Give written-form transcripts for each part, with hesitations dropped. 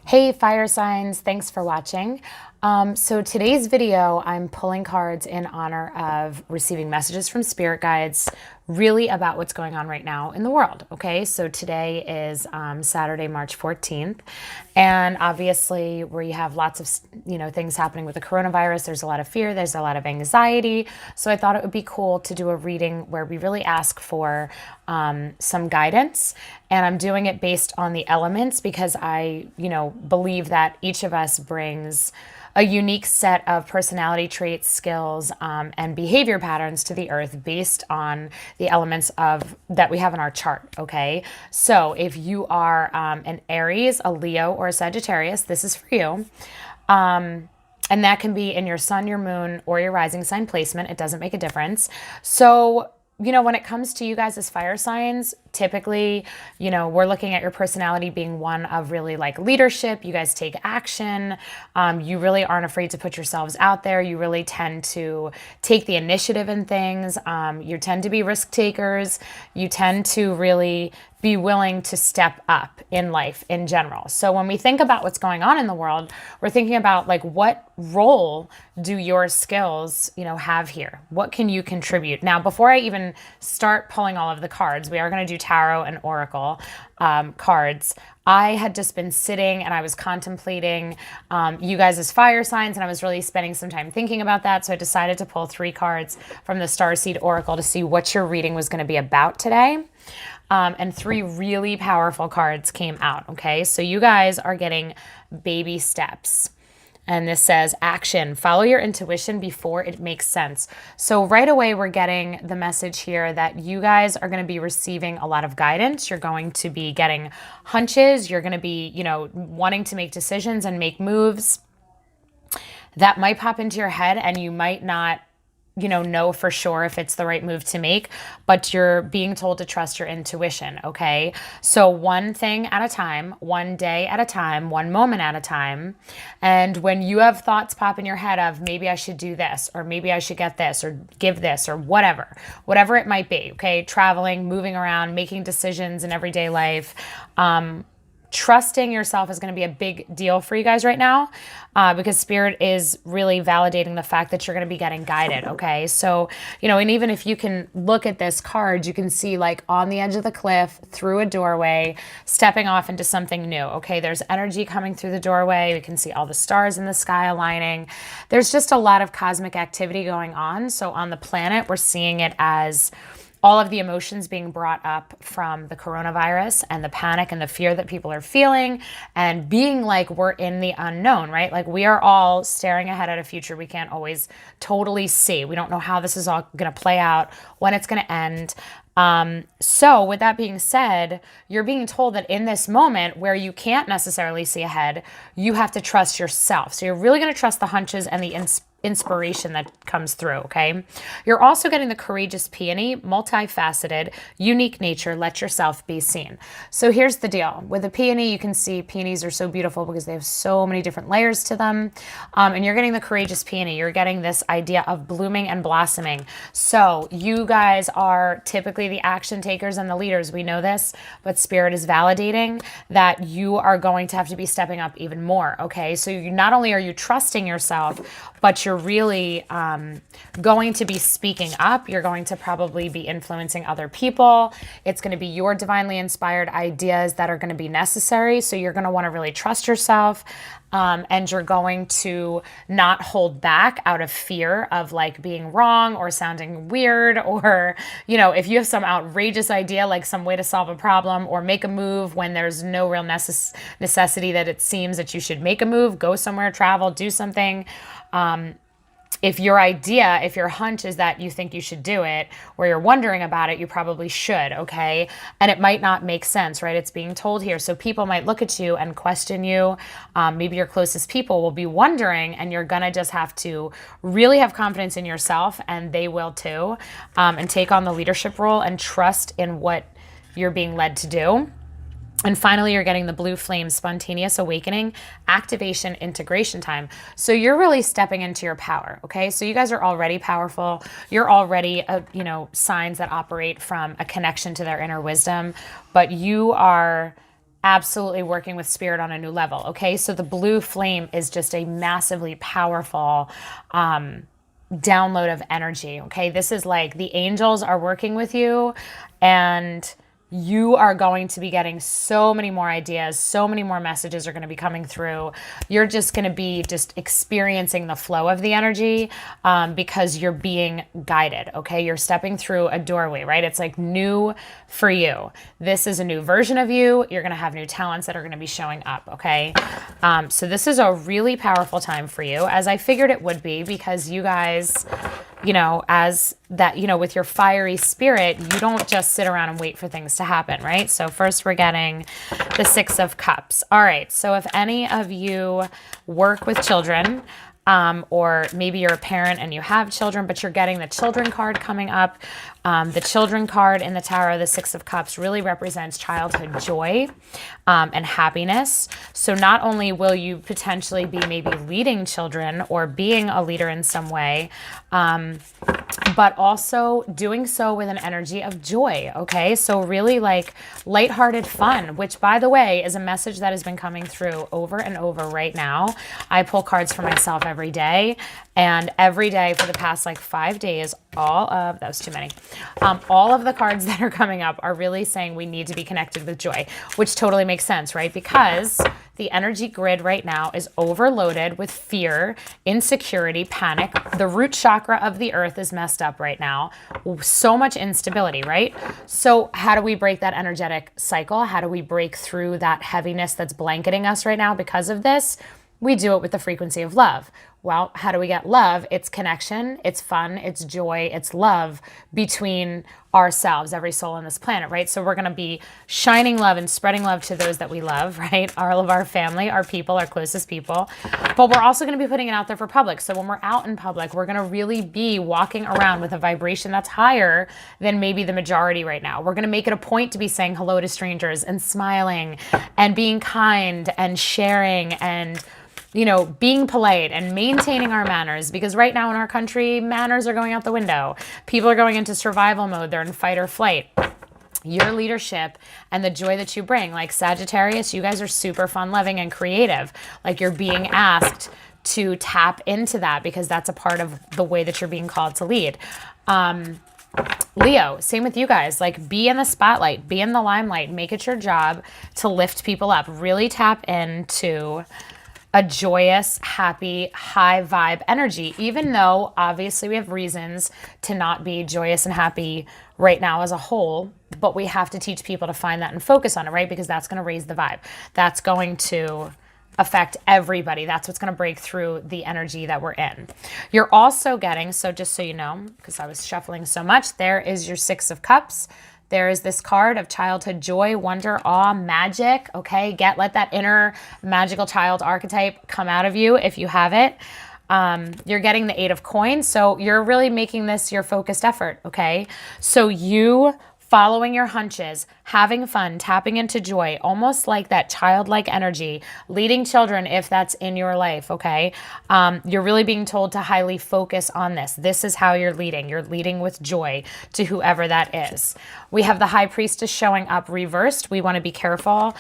Hey fire signs, thanks for watching. So today's video, I'm pulling cards in honor of receiving messages from spirit guides really about what's going on right now in the world. Okay, so today is Saturday, March 14th. And obviously where you have lots of, things happening with the coronavirus, there's a lot of fear, there's a lot of anxiety. So I thought it would be cool to do a reading where we really ask for some guidance. And I'm doing it based on the elements because I, believe that each of us brings a unique set of personality traits, skills, and behavior patterns to the earth based on the elements that we have in our chart. Okay, so if you are an Aries, a Leo, or a Sagittarius, this is for you. And that can be in your sun, your moon, or your rising sign placement. It doesn't make a difference. So when it comes to you guys as fire signs, typically, we're looking at your personality being one of really like leadership. You guys take action. You really aren't afraid to put yourselves out there. You really tend to take the initiative in things. You tend to be risk takers. You tend to really be willing to step up in life in general. So when we think about what's going on in the world, we're thinking about like, what role do your skills, have here? What can you contribute? Now, before I even start pulling all of the cards, we are going to do tarot and oracle cards. I had just been sitting and I was contemplating you guys as fire signs, and I was really spending some time thinking about that. So I decided to pull 3 cards from the Starseed Oracle to see what your reading was going to be about today. And 3 really powerful cards came out. Okay, so you guys are getting baby steps. And this says action, follow your intuition before it makes sense. So right away, we're getting the message here that you guys are going to be receiving a lot of guidance. You're going to be getting hunches. You're going to be, wanting to make decisions and make moves that might pop into your head, and you might not know for sure if it's the right move to make, but you're being told to trust your intuition, okay? So one thing at a time, one day at a time, one moment at a time. And when you have thoughts pop in your head of maybe I should do this, or maybe I should get this, or give this, or whatever it might be, okay? Traveling, moving around, making decisions in everyday life, trusting yourself is going to be a big deal for you guys right now because Spirit is really validating the fact that you're going to be getting guided, okay? So, and even if you can look at this card, you can see like on the edge of the cliff, through a doorway, stepping off into something new, okay? There's energy coming through the doorway. We can see all the stars in the sky aligning. There's just a lot of cosmic activity going on. So on the planet, we're seeing it as all of the emotions being brought up from the coronavirus and the panic and the fear that people are feeling, and being like we're in the unknown, right? Like we are all staring ahead at a future we can't always totally see. We don't know how this is all going to play out, when it's going to end. So with that being said, you're being told that in this moment where you can't necessarily see ahead, you have to trust yourself. So you're really going to trust the hunches and the inspiration that comes through, okay? You're also getting the courageous peony, multifaceted, unique nature, let yourself be seen. So here's the deal. With a peony, you can see peonies are so beautiful because they have so many different layers to them. And you're getting the courageous peony. You're getting this idea of blooming and blossoming. So you guys are typically the action takers and the leaders. We know this, but Spirit is validating that you are going to have to be stepping up even more, okay? So not only are you trusting yourself, but you're really going to be speaking up. You're going to probably be influencing other people. It's going to be your divinely inspired ideas that are going to be necessary. So you're going to want to really trust yourself. And you're going to not hold back out of fear of like being wrong or sounding weird, or, if you have some outrageous idea, like some way to solve a problem or make a move when there's no real necessity that it seems that you should make a move, go somewhere, travel, do something. If your hunch is that you think you should do it, or you're wondering about it, you probably should, okay? And it might not make sense, right? It's being told here. So people might look at you and question you. Maybe your closest people will be wondering, and you're gonna just have to really have confidence in yourself, and they will too, and take on the leadership role and trust in what you're being led to do. And finally, you're getting the blue flame, spontaneous awakening, activation, integration time. So you're really stepping into your power, okay? So you guys are already powerful. You're already, signs that operate from a connection to their inner wisdom, but you are absolutely working with spirit on a new level. Okay. So the blue flame is just a massively powerful, download of energy. Okay. This is like the angels are working with you, and you are going to be getting so many more ideas, so many more messages are going to be coming through. You're just going to be just experiencing the flow of the energy, because you're being guided. Okay. You're stepping through a doorway, right? It's like new for you. This is a new version of you. You're going to have new talents that are going to be showing up. Okay. So this is a really powerful time for you, as I figured it would be, because you guys, as that, with your fiery spirit, you don't just sit around and wait for things to happen, right? So first we're getting the Six of Cups. All right. So if any of you work with children, or maybe you're a parent and you have children, but you're getting the children card coming up. The children card in the Tarot, the Six of Cups, really represents childhood joy, and happiness. So not only will you potentially be maybe leading children or being a leader in some way, but also doing so with an energy of joy. Okay. So really like lighthearted fun, which, by the way, is a message that has been coming through over and over right now. I pull cards for myself every day, and every day for the past like 5 days, that was too many. All of the cards that are coming up are really saying we need to be connected with joy, which totally makes sense, right? Because the energy grid right now is overloaded with fear, insecurity, panic. The root chakra of the earth is messed up right now. So much instability, right? So how do we break that energetic cycle? How do we break through that heaviness that's blanketing us right now because of this? We do it with the frequency of love. Well, how do we get love? It's connection, it's fun, it's joy, it's love between ourselves, every soul on this planet, right? So we're going to be shining love and spreading love to those that we love, right? All of our family, our people, our closest people. But we're also going to be putting it out there for public. So when we're out in public, we're going to really be walking around with a vibration that's higher than maybe the majority right now. We're going to make it a point to be saying hello to strangers and smiling and being kind and sharing and being polite and maintaining our manners, because right now in our country, manners are going out the window. People are going into survival mode. They're in fight or flight. Your leadership and the joy that you bring, like Sagittarius, you guys are super fun loving and creative. Like you're being asked to tap into that because that's a part of the way that you're being called to lead. Leo, same with you guys. Like be in the spotlight, be in the limelight, make it your job to lift people up. Really tap into a joyous, happy, high vibe energy, even though obviously we have reasons to not be joyous and happy right now as a whole, but we have to teach people to find that and focus on it, right? Because that's going to raise the vibe. That's going to affect everybody. That's what's going to break through the energy that we're in. You're also getting, so just so you know, because I was shuffling so much, there is your Six of Cups. There is this card of childhood joy, wonder, awe, magic. Okay, let that inner magical child archetype come out of you if you have it. You're getting the Eight of Coins, so you're really making this your focused effort. Okay, so you following your hunches, having fun, tapping into joy, almost like that childlike energy, leading children if that's in your life, okay? You're really being told to highly focus on this. This is how you're leading. You're leading with joy to whoever that is. We have the High Priestess showing up reversed. We want to be careful.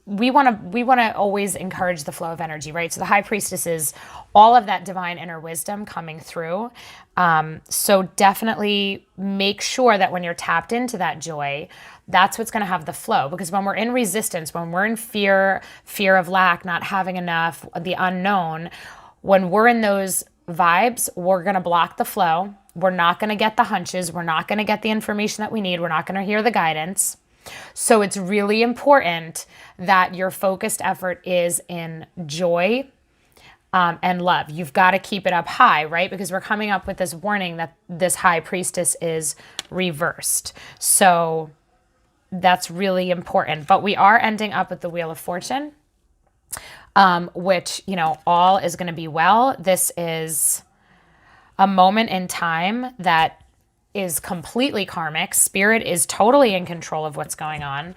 We want to always encourage the flow of energy, right? So the High Priestess is all of that divine inner wisdom coming through. So definitely make sure that when you're tapped into that joy, that's what's going to have the flow. Because when we're in resistance, when we're in fear of lack, not having enough, the unknown, when we're in those vibes, we're going to block the flow. We're not going to get the hunches. We're not going to get the information that we need. We're not going to hear the guidance. So it's really important that your focused effort is in joy, and love. You've got to keep it up high, right? Because we're coming up with this warning that this High Priestess is reversed. So that's really important. But we are ending up with the Wheel of Fortune, which, all is going to be well. This is a moment in time that is completely karmic. Spirit is totally in control of what's going on.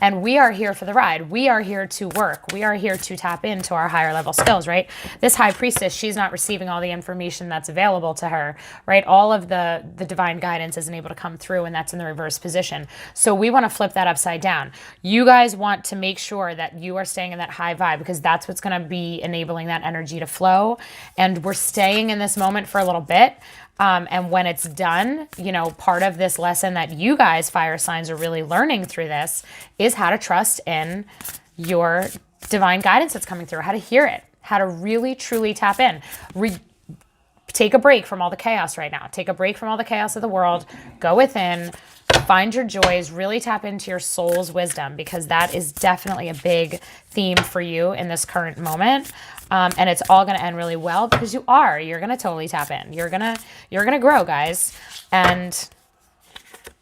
And we are here for the ride. We are here to work. We are here to tap into our higher level skills, right? This high priestess, she's not receiving all the information that's available to her, right? All of the divine guidance isn't able to come through, and that's in the reverse position. So we want to flip that upside down. You guys want to make sure that you are staying in that high vibe, because that's what's going to be enabling that energy to flow. And we're staying in this moment for a little bit. And when it's done, you know, part of this lesson that you guys, fire signs, are really learning through this is how to trust in your divine guidance that's coming through, how to hear it, how to really, truly tap in. Take a break from all the chaos right now. Take a break from all the chaos of the world. Go within, find your joys, really tap into your soul's wisdom, because that is definitely a big theme for you in this current moment. And it's all going to end really well, because you're going to totally tap in. You're going to grow, guys. And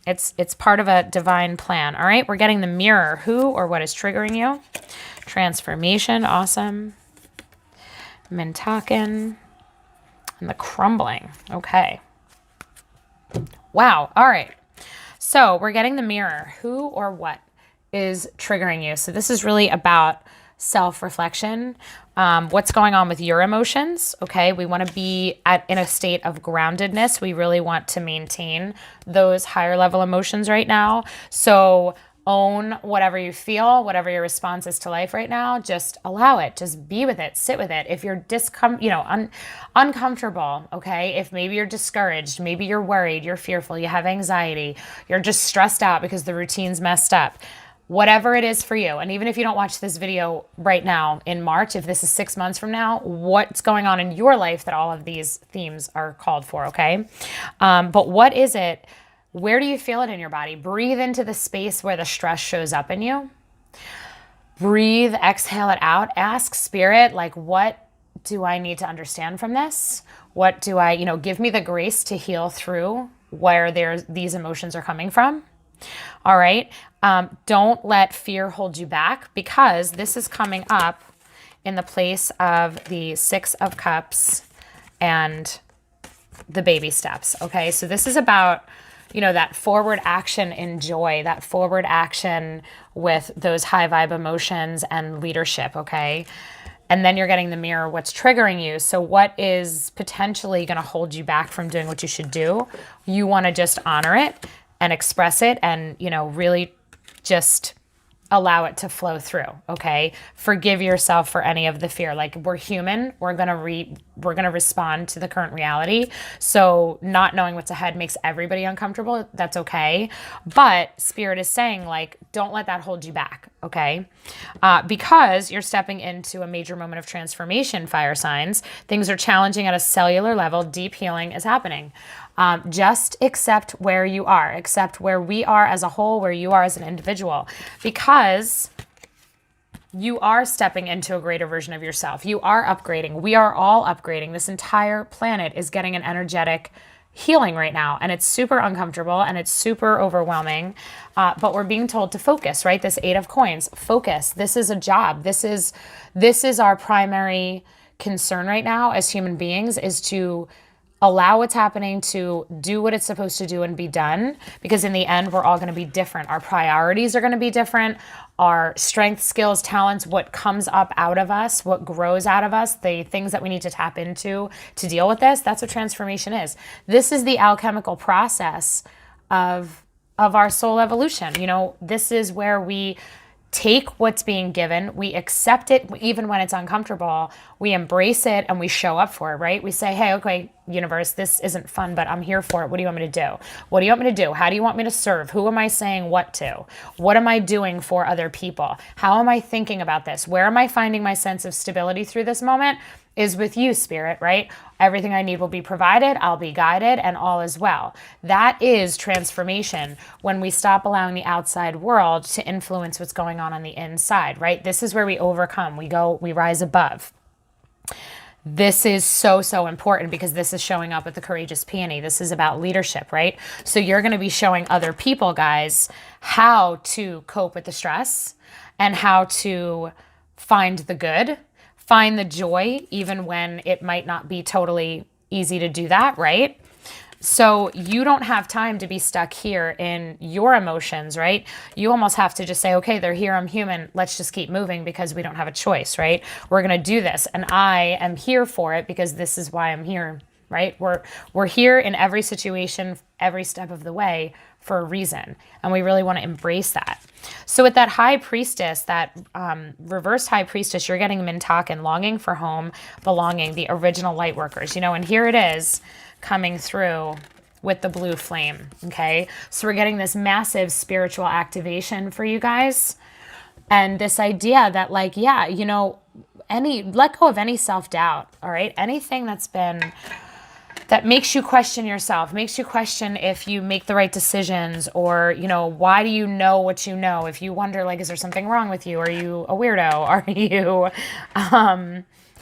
it's part of a divine plan. All right. We're getting the mirror. Who or what is triggering you? Transformation. Awesome. Mintaken. And the crumbling. Okay. Wow. All right. So we're getting the mirror. Who or what is triggering you? So this is really about self-reflection. What's going on with your emotions? Okay. We want to be in a state of groundedness. We really want to maintain those higher level emotions right now. So own whatever you feel, whatever your response is to life right now. Just allow it. Just be with it. Sit with it. If you're uncomfortable, okay, if maybe you're discouraged, maybe you're worried, you're fearful, you have anxiety, you're just stressed out because the routine's messed up, whatever it is for you. And even if you don't watch this video right now in March, if this is 6 months from now, what's going on in your life that all of these themes are called for, okay? But what is it? Where do you feel it in your body? Breathe into the space where the stress shows up in you. Breathe, exhale it out. Ask spirit, like, what do I need to understand from this? What do I, give me the grace to heal through where these emotions are coming from. All right. Don't let fear hold you back, because this is coming up in the place of the 6 of Cups and the baby steps. Okay. So this is about, that forward action in joy, that forward action with those high vibe emotions and leadership. Okay. And then you're getting the mirror, what's triggering you. So what is potentially going to hold you back from doing what you should do? You want to just honor it and express it and, really just allow it to flow through. Okay. Forgive yourself for any of the fear. Like, we're human. We're going to respond to the current reality. So not knowing what's ahead makes everybody uncomfortable. That's okay. But spirit is saying, like, don't let that hold you back. Okay. Because you're stepping into a major moment of transformation, fire signs. Things are challenging at a cellular level. Deep healing is happening. Just accept where you are, accept where we are as a whole, where you are as an individual, because you are stepping into a greater version of yourself. You are upgrading. We are all upgrading. This entire planet is getting an energetic healing right now, and it's super uncomfortable and it's super overwhelming. But we're being told to focus, right? This 8 of Coins, focus. This is a job. This is our primary concern right now as human beings, is to allow what's happening to do what it's supposed to do and be done, because in the end, we're all going to be different. Our priorities are going to be different. Our strengths, skills, talents, what comes up out of us, what grows out of us, the things that we need to tap into to deal with this, that's what transformation is. This is the alchemical process of our soul evolution. This is where we take what's being given, we accept it even when it's uncomfortable, we embrace it, and we show up for it, right? We say, hey, okay, universe, this isn't fun, but I'm here for it. What do you want me to do? What do you want me to do? How do you want me to serve? Who am I saying what to? What am I doing for other people? How am I thinking about this? Where am I finding my sense of stability through this moment? Is with you, spirit, right? Everything I need will be provided. I'll be guided, and all is well. That is transformation, when we stop allowing the outside world to influence what's going on the inside, right? This is where we overcome. We rise above. This is so, so important, because this is showing up with the Courageous Peony. This is about leadership, right? So you're going to be showing other people, guys, how to cope with the stress and how to find the good, find the joy, even when it might not be totally easy to do that, right? So you don't have time to be stuck here in your emotions, right? You almost have to just say, okay, they're here, I'm human. Let's just keep moving because we don't have a choice, right? We're going to do this. And I am here for it because this is why I'm here, right? We're here in every situation, every step of the way for a reason. And we really want to embrace that. So with that high priestess, that reverse high priestess, you're getting Mintakan, longing for home, belonging, the original light workers, you know, and here it is coming through with the blue flame. Okay. So we're getting this massive spiritual activation for you guys. And this idea that like, yeah, you know, let go of any self-doubt. All right. Anything that makes you question yourself, makes you question if you make the right decisions, or, you know, why do you know what you know? If you wonder, like, is there something wrong with you? Are you a weirdo? Are you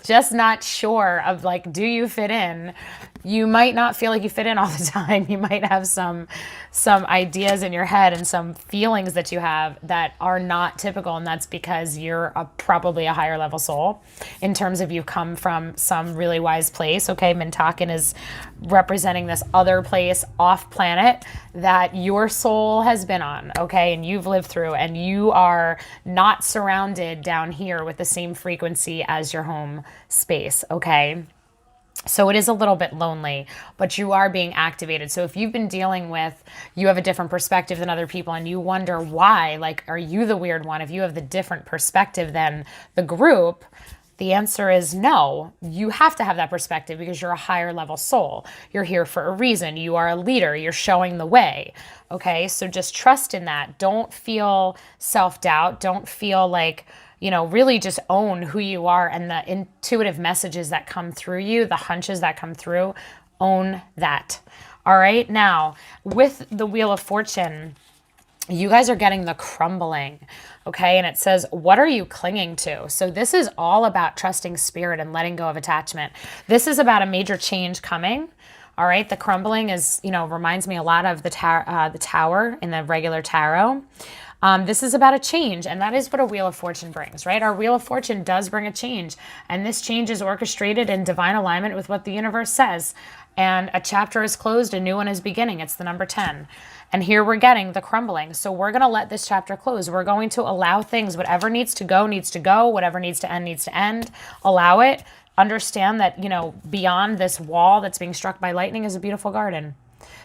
just not sure of, like, do you fit in? You might not feel like you fit in all the time. You might have some ideas in your head and some feelings that you have that are not typical. And that's because you're probably a higher level soul in terms of you come from some really wise place. Okay. Mintakan is representing this other place off planet that your soul has been on. Okay. And you've lived through, and you are not surrounded down here with the same frequency as your home space. Okay. So it is a little bit lonely, but you are being activated. So if you've been dealing with, you have a different perspective than other people and you wonder why, like, are you the weird one? If you have the different perspective than the group, the answer is no. You have to have that perspective because you're a higher level soul. You're here for a reason. You are a leader. You're showing the way. Okay. So just trust in that. Don't feel self-doubt. Don't feel like, you know, really just own who you are and the intuitive messages that come through you, the hunches that come through, own that. All right. Now, with the Wheel of Fortune, you guys are getting the crumbling. Okay. And it says, what are you clinging to? So this is all about trusting spirit and letting go of attachment. This is about a major change coming. All right. The crumbling is, you know, reminds me a lot of the tower in the regular tarot. This is about a change, and that is what a Wheel of Fortune brings, right? Our Wheel of Fortune does bring a change, and this change is orchestrated in divine alignment with what the universe says. And a chapter is closed, a new one is beginning. It's the number 10. And here we're getting the crumbling. So we're going to let this chapter close. We're going to allow things, whatever needs to go, whatever needs to end, allow it. Understand that, you know, beyond this wall that's being struck by lightning is a beautiful garden.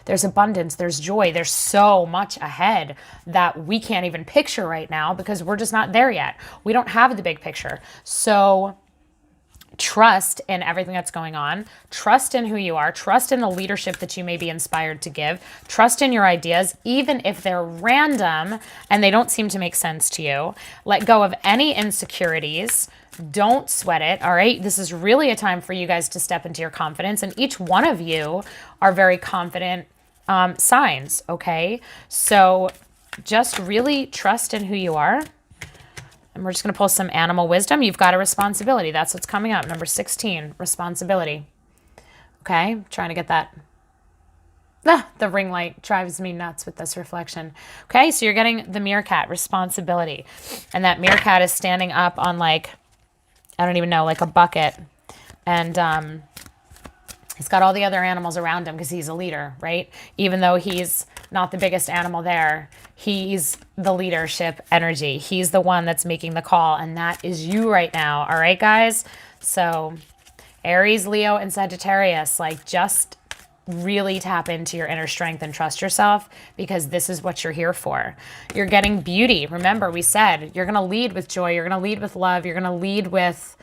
There's abundance, there's joy, there's so much ahead that we can't even picture right now because we're just not there yet. We don't have the big picture. So trust in everything that's going on. Trust in who you are. Trust in the leadership that you may be inspired to give. Trust in your ideas, even if they're random and they don't seem to make sense to you. Let go of any insecurities. Don't sweat it, all right? This is really a time for you guys to step into your confidence, and each one of you are very confident signs, okay? So just really trust in who you are. And we're just going to pull some animal wisdom. You've got a responsibility. That's what's coming up. Number 16, responsibility. Okay, trying to get that. The ring light drives me nuts with this reflection. Okay, so you're getting the meerkat, responsibility. And that meerkat is standing up on, like, I don't even know, like a bucket. And he's got all the other animals around him because he's a leader, right? Even though he's not the biggest animal there, he's the leadership energy. He's the one that's making the call, and that is you right now. All right, guys? So Aries, Leo, and Sagittarius, like, just really tap into your inner strength and trust yourself because this is what you're here for. You're getting beauty. Remember, we said you're going to lead with joy. You're going to lead with love. You're going to lead with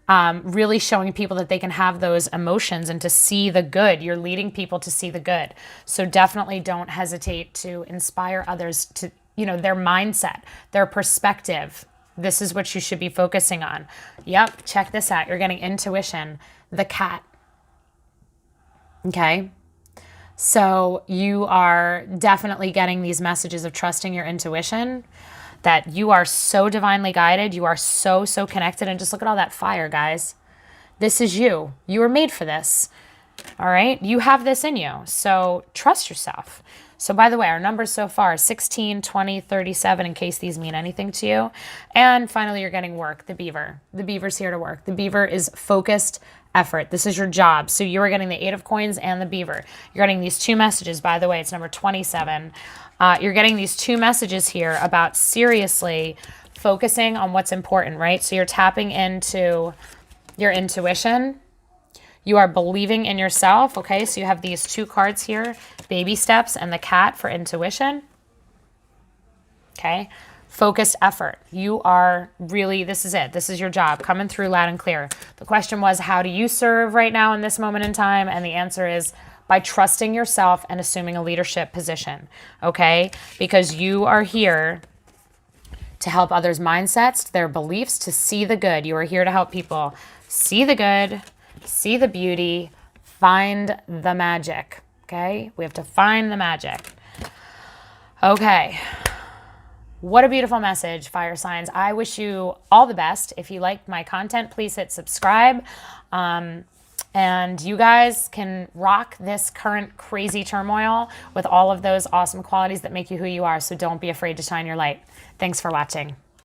really showing people that they can have those emotions and to see the good. You're leading people to see the good. So definitely don't hesitate to inspire others to, you know, their mindset, their perspective. This is what you should be focusing on. Yep. Check this out. You're getting intuition, the cat. Okay. So you are definitely getting these messages of trusting your intuition, that you are so divinely guided. You are so, so connected. And just look at all that fire, guys. This is you. You were made for this. All right. You have this in you. So trust yourself. So by the way, our numbers so far, 16, 20, 37, in case these mean anything to you. And finally, you're getting work, the beaver. The beaver's here to work. The beaver is focused effort. This is your job. So you are getting the 8 of coins and the beaver. You're getting these 2 messages. By the way, it's number 27. You're getting these 2 messages here about seriously focusing on what's important, right? So you're tapping into your intuition. You are believing in yourself, okay? So you have these 2 cards here, baby steps and the cat for intuition, okay? Focused effort. You are really, this is it. This is your job, coming through loud and clear. The question was, how do you serve right now in this moment in time? And the answer is by trusting yourself and assuming a leadership position, okay? Because you are here to help others' mindsets, their beliefs, to see the good. You are here to help people see the good, see the beauty, find the magic, okay? We have to find the magic. Okay. What a beautiful message, fire signs. I wish you all the best. If you liked my content, please hit subscribe. And you guys can rock this current crazy turmoil with all of those awesome qualities that make you who you are. So don't be afraid to shine your light. Thanks for watching.